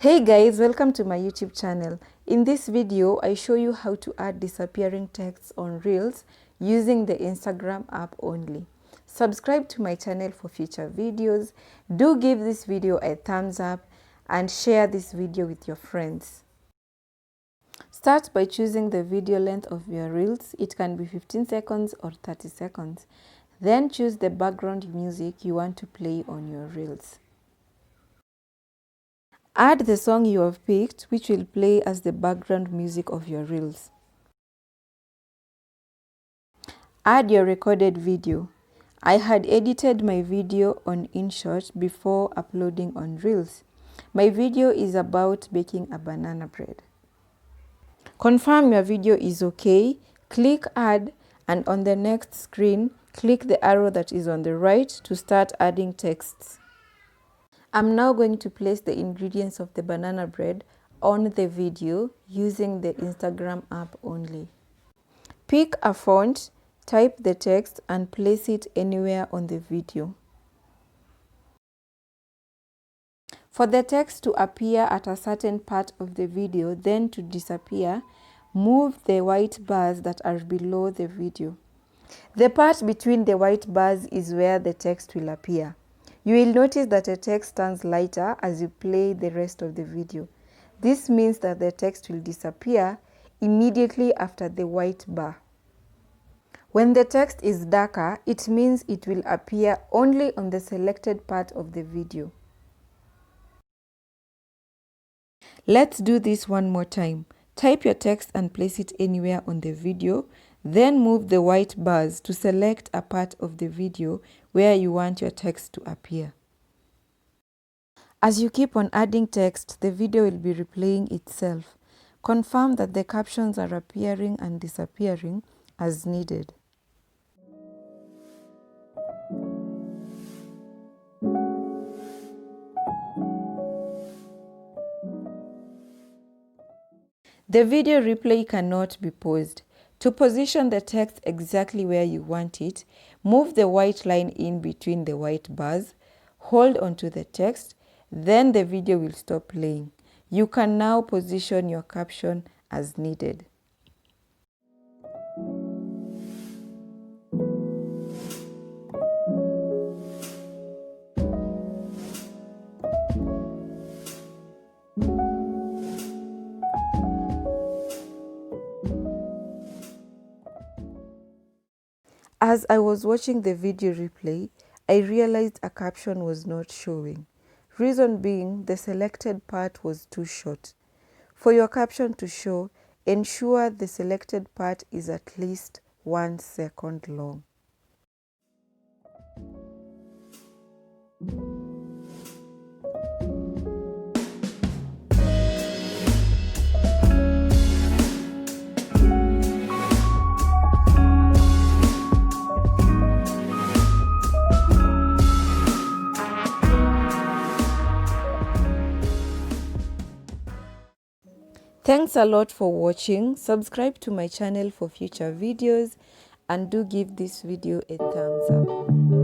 Hey guys, welcome to my YouTube channel. In this video, I show you how to add disappearing texts on Reels using the Instagram app only. Subscribe to my channel for future videos. Do give this video a thumbs up and share this video with your friends. Start by choosing the video length of your Reels. It can be 15 seconds or 30 seconds. Then choose the background music you want to play on your Reels. Add the song you have picked, which will play as the background music of your Reels. Add your recorded video. I had edited my video on Inshot before uploading on Reels. My video is about baking a banana bread. Confirm your video is okay, click Add, and on the next screen, click the arrow that is on the right to start adding texts. I'm now going to place the ingredients of the banana bread on the video using the Instagram app only. Pick a font, type the text and place it anywhere on the video. For the text to appear at a certain part of the video, then to disappear, move the white bars that are below the video. The part between the white bars is where the text will appear. You will notice that the text turns lighter as you play the rest of the video. This means that the text will disappear immediately after the white bar. When the text is darker, it means it will appear only on the selected part of the video. Let's do this one more time. Type your text and place it anywhere on the video, then move the white bars to select a part of the video where you want your text to appear. As you keep on adding text, the video will be replaying itself. Confirm that the captions are appearing and disappearing as needed. The video replay cannot be paused. To position the text exactly where you want it, move the white line in between the white bars, hold onto the text, then the video will stop playing. You can now position your caption as needed. As I was watching the video replay, I realized a caption was not showing. Reason being, the selected part was too short. For your caption to show, ensure the selected part is at least 1 second long. Thanks a lot for watching. Subscribe to my channel for future videos and do give this video a thumbs up.